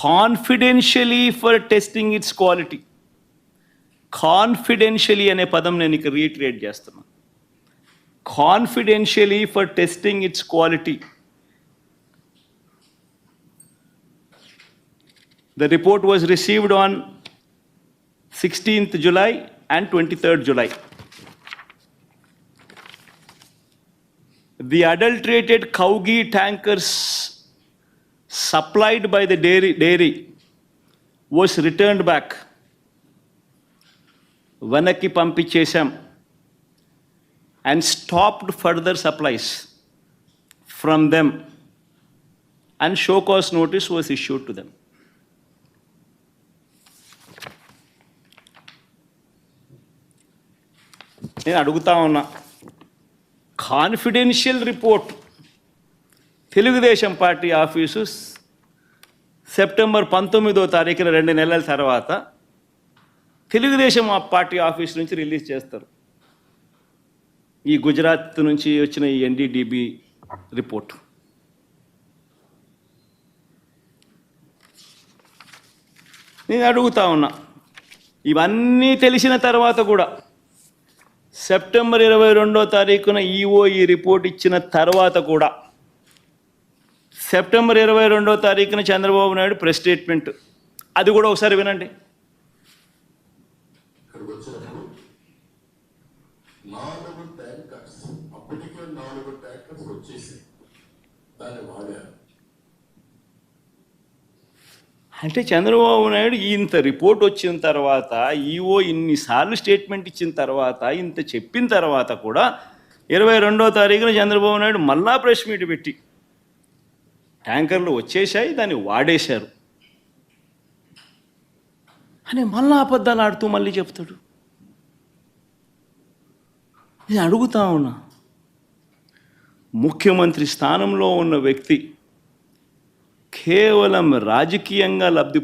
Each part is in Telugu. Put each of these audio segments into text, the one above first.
కాన్ఫిడెన్షియలీ ఫర్ టెస్టింగ్ ఇట్స్ క్వాలిటీ. కాన్ఫిడెన్షియలీ అనే పదం నేను ఇక్కడ రీట్రేట్ చేస్తున్నాను. కాన్ఫిడెన్షియలీ for testing it's quality. The report was received on 16th July and 23rd July. The adulterated cow ghee tankers supplied by the dairy was returned back. Vanaki పంపించేశాం and stopped further supplies from them, and show cause notice was issued to them. నేను అడుగుతా ఉన్నా, confidential report Telugu Desam party office September 19వ తారీఖున 2 నెలల తర్వాత తెలుగుదేశం పార్టీ ఆఫీస్ నుంచి రిలీజ్ చేస్తారు. ఈ గుజరాత్ నుంచి వచ్చిన ఈ ఎన్డీడీబీ రిపోర్ట్. నేను అడుగుతా ఉన్నా, ఇవన్నీ తెలిసిన తర్వాత కూడా సెప్టెంబర్ 22వ తారీఖున ఈఓ ఈ రిపోర్ట్ ఇచ్చిన తర్వాత కూడా సెప్టెంబర్ 22వ తారీఖున చంద్రబాబు నాయుడు ప్రెస్ స్టేట్మెంట్, అది కూడా ఒకసారి వినండి. అంటే చంద్రబాబు నాయుడు ఇంత రిపోర్ట్ వచ్చిన తర్వాత, ఈఓ ఇన్నిసార్లు స్టేట్మెంట్ ఇచ్చిన తర్వాత, ఇంత చెప్పిన తర్వాత కూడా 22వ తారీఖున చంద్రబాబు నాయుడు మళ్ళా ప్రెస్ మీట్ పెట్టి ట్యాంకర్లు వచ్చేసాయి, దాన్ని వాడేశారు అని మళ్ళా అబద్ధాలు ఆడుతూ మళ్ళీ చెప్తాడు. నేను అడుగుతా ఉన్నా, ముఖ్యమంత్రి స్థానంలో ఉన్న వ్యక్తి కేవలం రాజకీయంగా లబ్ధి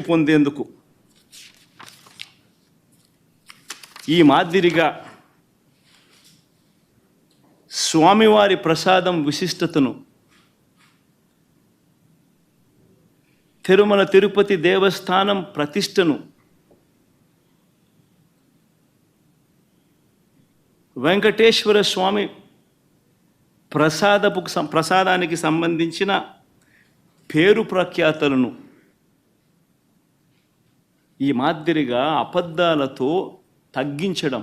పొందేందుకు ఈ మాదిరిగా స్వామివారి ప్రసాదం విశిష్టతను, తిరుమల తిరుపతి దేవస్థానం ప్రతిష్టను, వెంకటేశ్వర స్వామి ప్రసాదానికి సంబంధించిన పేరు ప్రఖ్యాతలను ఈ మాదిరిగా అబద్ధాలతో తగ్గించడం,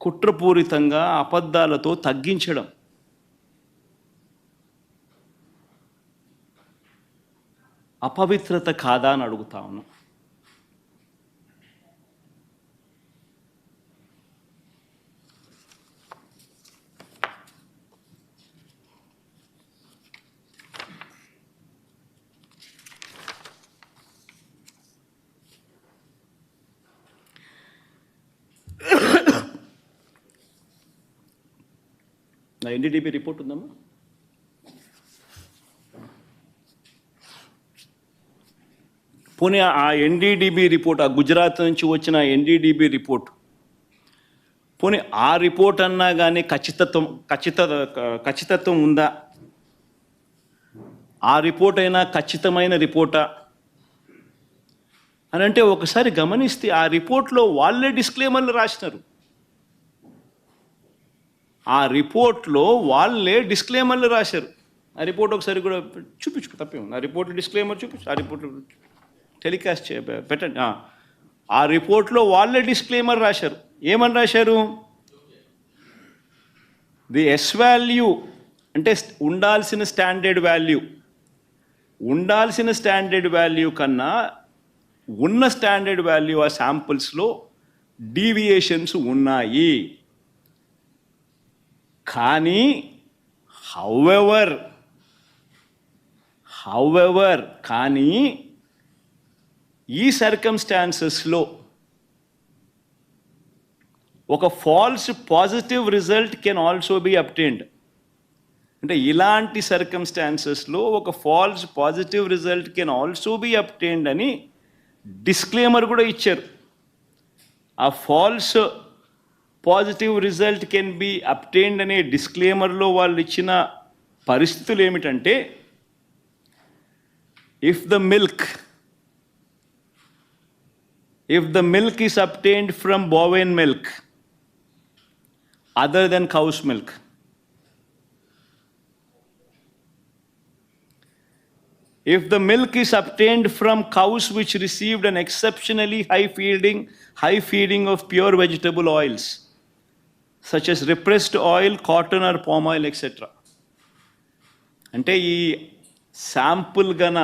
కుట్రపూరితంగా అబద్ధాలతో తగ్గించడం అపవిత్రత కాదా అని అడుగుతా ఉన్నా. నా ఎన్డీడీబీ రిపోర్ట్ ఉందమ్మా. పోనీ ఆ ఎన్డీడీబీ రిపోర్ట్, ఆ గుజరాత్ నుంచి వచ్చిన ఎన్డీడీబీ రిపోర్ట్, పోనీ ఆ రిపోర్ట్ అన్నా కానీ ఖచ్చితత్వం ఉందా? ఆ రిపోర్ట్ అయినా ఖచ్చితమైన రిపోర్టా అని అంటే ఒకసారి గమనిస్తే ఆ రిపోర్ట్లో వాళ్ళే డిస్క్లైమర్లు రాసినారు. ఆ రిపోర్ట్లో వాళ్ళే డిస్క్లైమర్లు రాశారు. ఆ రిపోర్ట్ ఒకసారి కూడా చూపించుకో, తప్పే ఉంది. ఆ రిపోర్ట్ డిస్క్లైమర్ చూపించు, ఆ రిపోర్ట్ టెలికాస్ట్ పెట్టండి. ఆ రిపోర్ట్లో వాళ్ళే డిస్క్లైమర్ రాశారు. ఏమని రాశారు? ది ఎస్ వాల్యూ అంటే ఉండాల్సిన స్టాండర్డ్ వాల్యూ కన్నా ఉన్న స్టాండర్డ్ వాల్యూ ఆ శాంపుల్స్లో డీవియేషన్స్ ఉన్నాయి. కానీ హౌఎవర్ కానీ ఈ సర్కమ్స్టాన్సెస్లో ఒక false positive result can also be obtained. అంటే ఇలాంటి సర్కమ్స్టాన్సెస్లో ఒక false positive result can also be obtained అని డిస్క్లైమర్ కూడా ఇచ్చారు. ఆ false positive result can be obtained అనే డిస్క్లేమర్లో వాళ్ళు ఇచ్చిన పరిస్థితులు ఏమిటంటే, if the milk is obtained from bovine milk other than cow's milk, if the milk is obtained from cows which received an exceptionally high feeding of pure vegetable oils such as repressed oil, cotton or palm oil, etc. అంటే ఈ శాంపుల్ గన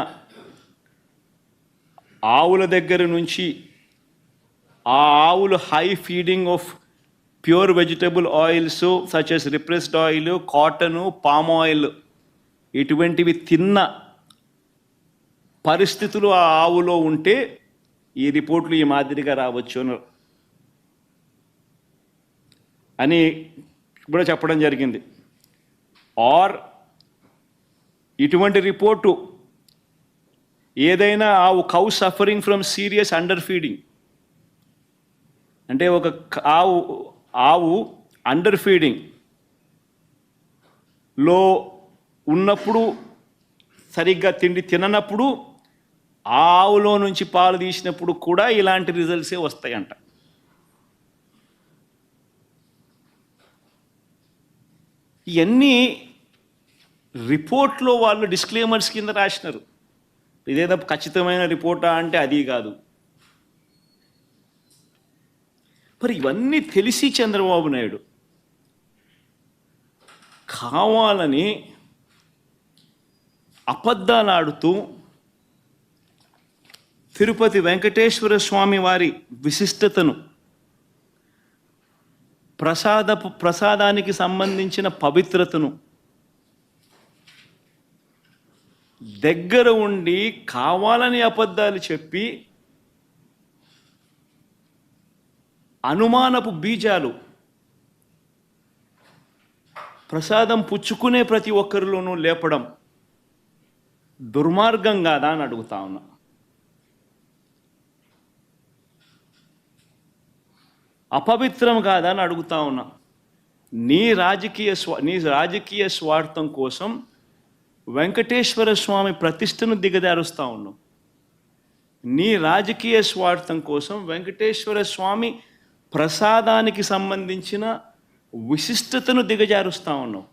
ఆవుల దగ్గర నుంచి ఆ ఆవులు high feeding of pure vegetable oils such as repressed oil, cotton, palm oil ఇటువంటివి తిన్న పరిస్థితులు ఆ ఆవులో ఉంటే ఈ రిపోర్ట్లు ఈ మాదిరిగా రావచ్చు అని కూడా చెప్పడం జరిగింది. ఆర్ ఇటువంటి రిపోర్టు ఏదైనా cow suffering from serious under feeding, అంటే ఒక ఆవు అండర్ ఫీడింగ్ లో ఉన్నప్పుడు, సరిగ్గా తిండి తిననప్పుడు ఆ ఆవులో నుంచి పాలు తీసినప్పుడు కూడా ఇలాంటి రిజల్ట్సే వస్తాయంట. ఇవన్నీ రిపోర్ట్లో వాళ్ళు డిస్క్లైమర్స్ కింద రాసినారు. ఇదేదో ఖచ్చితమైన రిపోర్టా అంటే అది కాదు. మరి ఇవన్నీ తెలిసి చంద్రబాబు నాయుడు కావాలని అబద్ధాలు ఆడుతూ తిరుపతి వెంకటేశ్వర స్వామి వారి విశిష్టతను, ప్రసాదానికి సంబంధించిన పవిత్రతను దగ్గర ఉండి కావాలని అబద్ధాలు చెప్పి అనుమానపు బీజాలు ప్రసాదం పుచ్చుకునే ప్రతి ఒక్కరిలోనూ లేపడం దుర్మార్గం కాదా అని అడుగుతా ఉన్నా. అపవిత్రం కాదా అని అడుగుతా ఉన్నా. నీ రాజకీయ స్వార్థం కోసం వెంకటేశ్వర స్వామి ప్రతిష్టను దిగజారుస్తూ ఉన్నావు. నీ రాజకీయ స్వార్థం కోసం వెంకటేశ్వర స్వామి ప్రసాదానికి సంబంధించిన విశిష్టతను దిగజారుస్తూ ఉన్నావు.